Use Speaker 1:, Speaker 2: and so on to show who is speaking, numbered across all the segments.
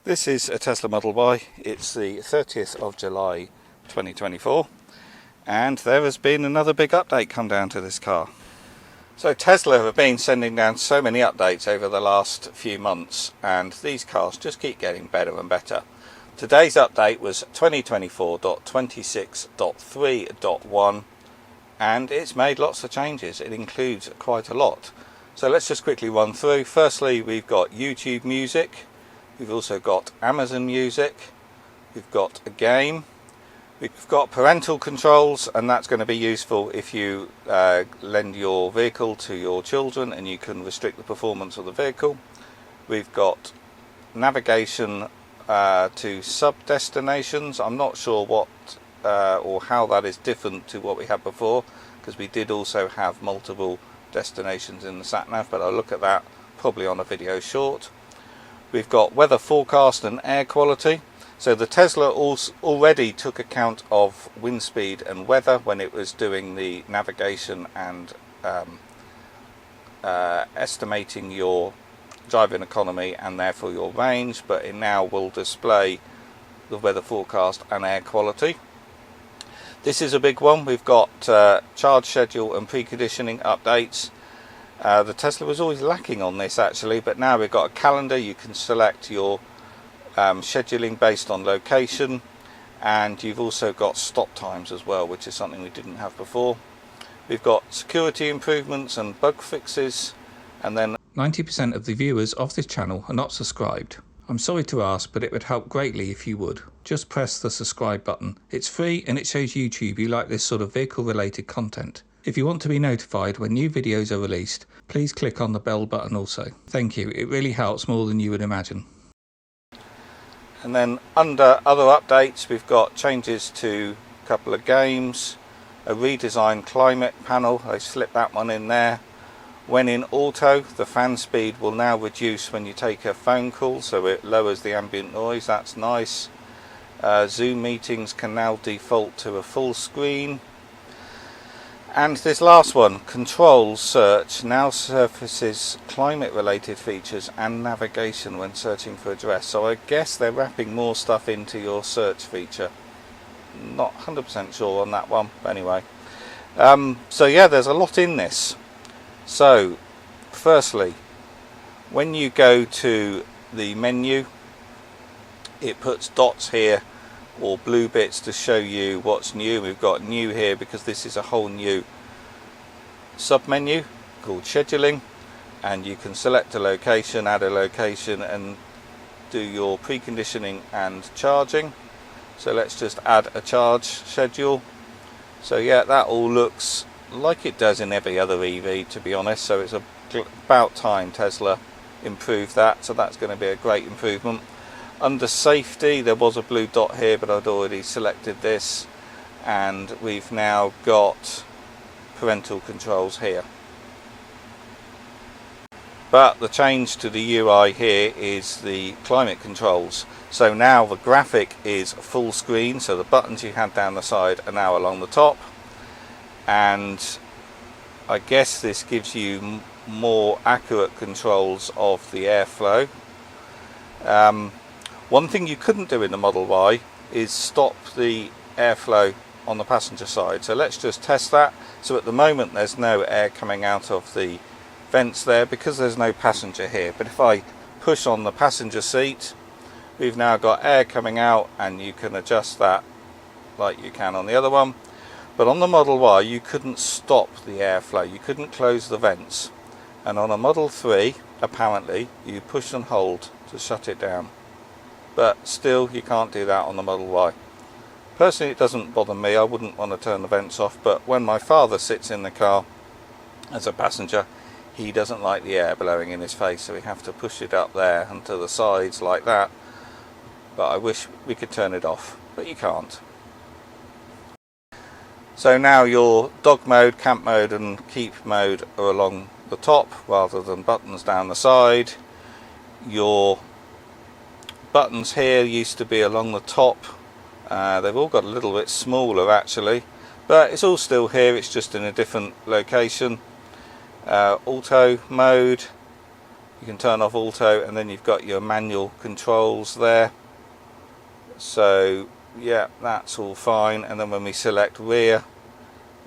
Speaker 1: This is a Tesla Model Y. It's the 30th of July 2024 and there has been another big update come down to this car. So Tesla have been sending down so many updates over the last few months and these cars just keep getting better and better. Today's update was 2024.26.3.1 and it's made lots of changes. It includes quite a lot. So let's just quickly run through. Firstly, we've got YouTube Music. We've also got Amazon Music, we've got a game, we've got parental controls, and that's going to be useful if you lend your vehicle to your children and you can restrict the performance of the vehicle. We've got navigation to sub-destinations. I'm not sure what or how that is different to what we had before, because we did also have multiple destinations in the sat-nav, but I'll look at that probably on a video short. We've got weather forecast and air quality. So the Tesla already took account of wind speed and weather when it was doing the navigation and estimating your driving economy and therefore your range, but it now will display the weather forecast and air quality. This is a big one. We've got charge schedule and preconditioning updates. The Tesla was always lacking on this actually, but now we've got a calendar. You can select your scheduling based on location, and you've also got stop times as well, which is something we didn't have before. We've got security improvements and bug fixes, and then 90% of the viewers of this channel are not subscribed. I'm sorry to ask, but it would help greatly if you would. Just press the subscribe button. It's free and it shows YouTube you like this sort of vehicle related content. If you want to be notified when new videos are released, please click on the bell button also. Thank you, it really helps more than you would imagine. And then under other updates, we've got changes to a couple of games, a redesigned climate panel, I slipped that one in there. When in auto, the fan speed will now reduce when you take a phone call, so it lowers the ambient noise, that's nice. Zoom meetings can now default to a full screen. And this last one, controls search, now surfaces climate related features and navigation when searching for address. So I guess they're wrapping more stuff into your search feature. Not 100% sure on that one, but anyway. So yeah, there's a lot in this. So firstly, when you go to the menu, it puts dots here or blue bits to show you what's new. We've got new here because this is a whole new sub menu called scheduling, and you can select a location, add a location and do your preconditioning and charging. So let's just add a charge schedule. So yeah, that all looks like it does in every other EV, to be honest, so it's about time Tesla improved that, so that's going to be a great improvement. Under safety, there was a blue dot here, but I'd already selected this, and we've now got parental controls here. But the change to the UI here is the climate controls. So now the graphic is full screen, so the buttons you had down the side are now along the top, and I guess this gives you more accurate controls of the airflow. One thing you couldn't do in the Model Y is stop the airflow on the passenger side. So let's just test that. So at the moment there's no air coming out of the vents there because there's no passenger here. But if I push on the passenger seat, we've now got air coming out, and you can adjust that like you can on the other one. But on the Model Y you couldn't stop the airflow, you couldn't close the vents. And on a Model 3, apparently, you push and hold to shut it down. But still, you can't do that on the Model Y. Personally, it doesn't bother me. I wouldn't want to turn the vents off, but when my father sits in the car as a passenger, he doesn't like the air blowing in his face, so we have to push it up there and to the sides like that. But I wish we could turn it off, but you can't. So now your dog mode, camp mode and keep mode are along the top rather than buttons down the side. Your buttons here used to be along the top. They've all got a little bit smaller actually, but it's all still here, it's just in a different location. Auto mode, You can turn off auto, and then you've got your manual controls there. So yeah, that's all fine. And then when we select rear,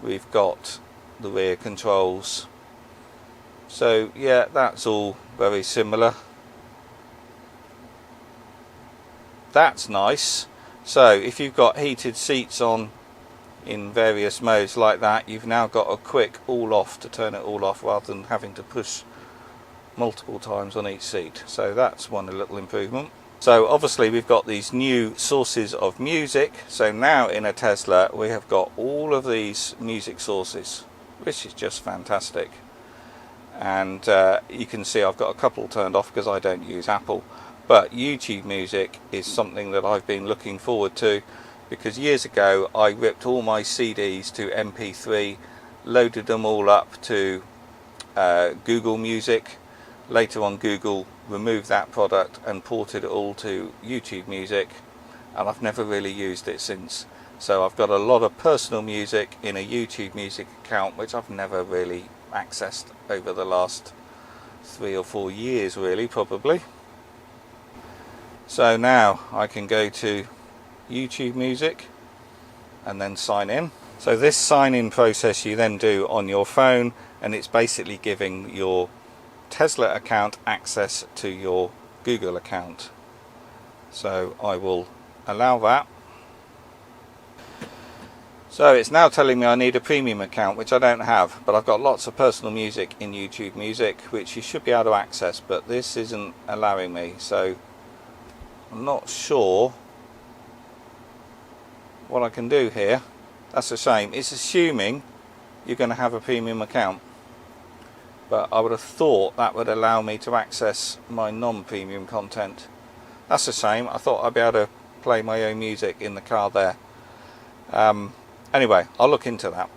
Speaker 1: we've got the rear controls. So yeah, that's all very similar. That's nice. So if you've got heated seats on in various modes like that, you've now got a quick all off to turn it all off, rather than having to push multiple times on each seat. So that's one little improvement. So obviously we've got these new sources of music. So now in a Tesla we have got all of these music sources, which is just fantastic. And you can see I've got a couple turned off because I don't use Apple. But YouTube Music is something that I've been looking forward to, because years ago I ripped all my CDs to MP3, loaded them all up to Google Music. Later on Google removed that product and ported it all to YouTube Music, and I've never really used it since. So I've got a lot of personal music in a YouTube Music account which I've never really accessed over the last 3 or 4 years really, probably. So now I can go to YouTube Music and then sign in. So this sign in process you then do on your phone, and it's basically giving your Tesla account access to your Google account. So I will allow that. So it's now telling me I need a premium account, which I don't have, but I've got lots of personal music in YouTube Music which you should be able to access, but this isn't allowing me. So I'm not sure what I can do here. That's a shame. It's assuming you're going to have a premium account, but I would have thought that would allow me to access my non-premium content. That's a shame. I thought I'd be able to play my own music in the car there. Anyway, I'll look into that.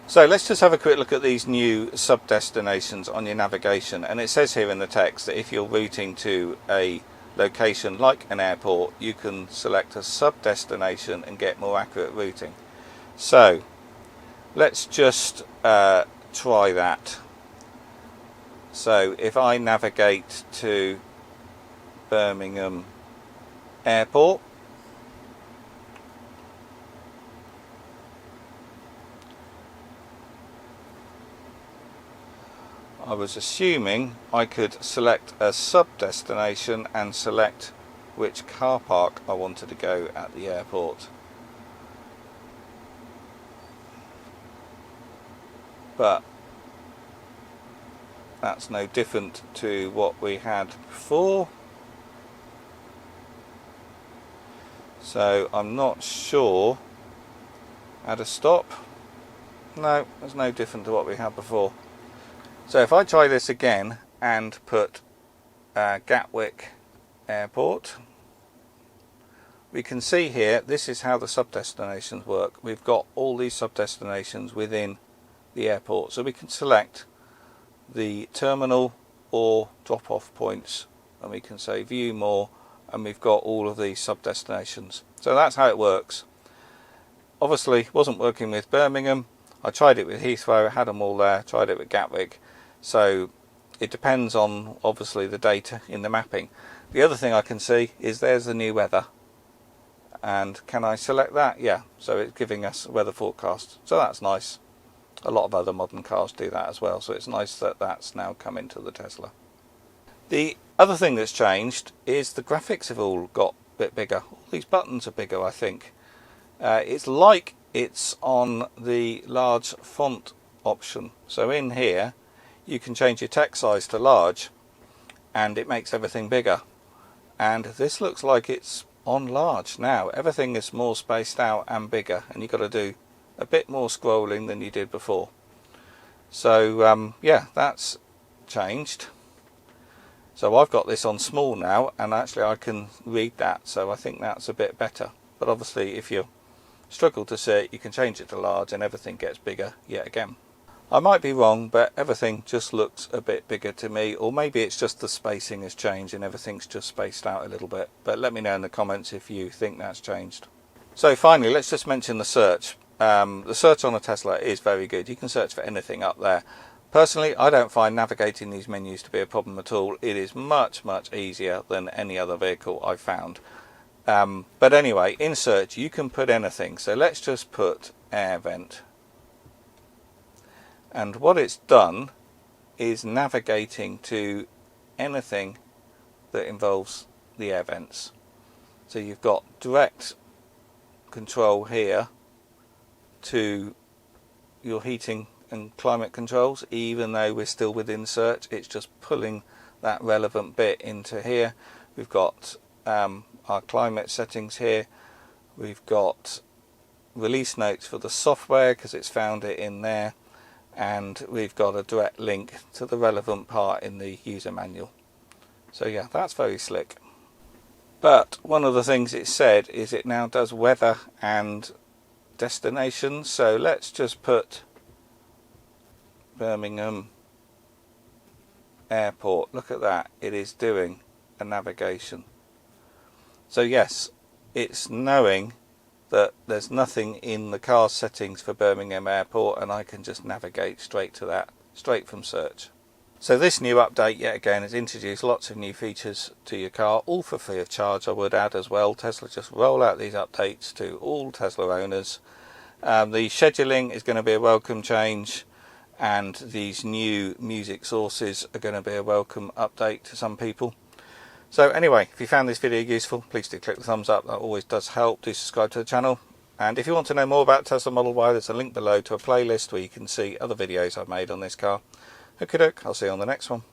Speaker 1: So let's just have a quick look at these new sub-destinations on your navigation. And it says here in the text that if you're routing to a location like an airport, you can select a sub-destination and get more accurate routing. So let's just try that. So if I navigate to Birmingham Airport, I was assuming I could select a sub-destination and select which car park I wanted to go at the airport. But that's no different to what we had before. So I'm not sure how to stop. No, it's no different to what we had before. So if I try this again and put Gatwick Airport, we can see here this is how the sub-destinations work. We've got all these sub-destinations within the airport, so we can select the terminal or drop-off points, and we can say view more, and we've got all of these sub-destinations. So that's how it works. Obviously wasn't working with Birmingham. I tried it with Heathrow, had them all there, tried it with Gatwick. So it depends on obviously the data in the mapping. The other thing I can see is there's the new weather, and can I select that? Yeah, so it's giving us a weather forecast, so that's nice. A lot of other modern cars do that as well, so it's nice that that's now come into the Tesla. The other thing that's changed is the graphics have all got a bit bigger. All these buttons are bigger, I think. It's like it's on the large font option. So in here you can change your text size to large and it makes everything bigger. And this looks like it's on large now. Everything is more spaced out and bigger, and you've got to do a bit more scrolling than you did before. So yeah, that's changed. So I've got this on small now, and actually I can read that, so I think that's a bit better. But obviously if you struggle to see it, you can change it to large and everything gets bigger yet again. I might be wrong, but everything just looks a bit bigger to me, or maybe it's just the spacing has changed and everything's just spaced out a little bit. But let me know in the comments if you think that's changed. So finally, let's just mention the search. The search on a Tesla is very good. You can search for anything up there, Personally, I don't find navigating these menus to be a problem at all. It is much easier than any other vehicle I've found. But anyway, in search you can put anything. So let's just put air vent. And what it's done is navigating to anything that involves the air vents. So you've got direct control here to your heating and climate controls. Even though we're still within search, it's just pulling that relevant bit into here. We've got our climate settings here. We've got release notes for the software because it's found it in there, and we've got a direct link to the relevant part in the user manual. So yeah, that's very slick. But one of the things it said is it now does weather and destinations. So let's just put Birmingham Airport. Look at that, it is doing a navigation. So yes, it's knowing that there's nothing in the car settings for Birmingham Airport, and I can just navigate straight to that, straight from search. So this new update yet again has introduced lots of new features to your car, all for free of charge, I would add as well. Tesla just roll out these updates to all Tesla owners. The scheduling is going to be a welcome change, and these new music sources are going to be a welcome update to some people. So anyway, if you found this video useful, please do click the thumbs up, that always does help. Do subscribe to the channel, and if you want to know more about Tesla Model Y, there's a link below to a playlist where you can see other videos I've made on this car. Okie doke, I'll see you on the next one.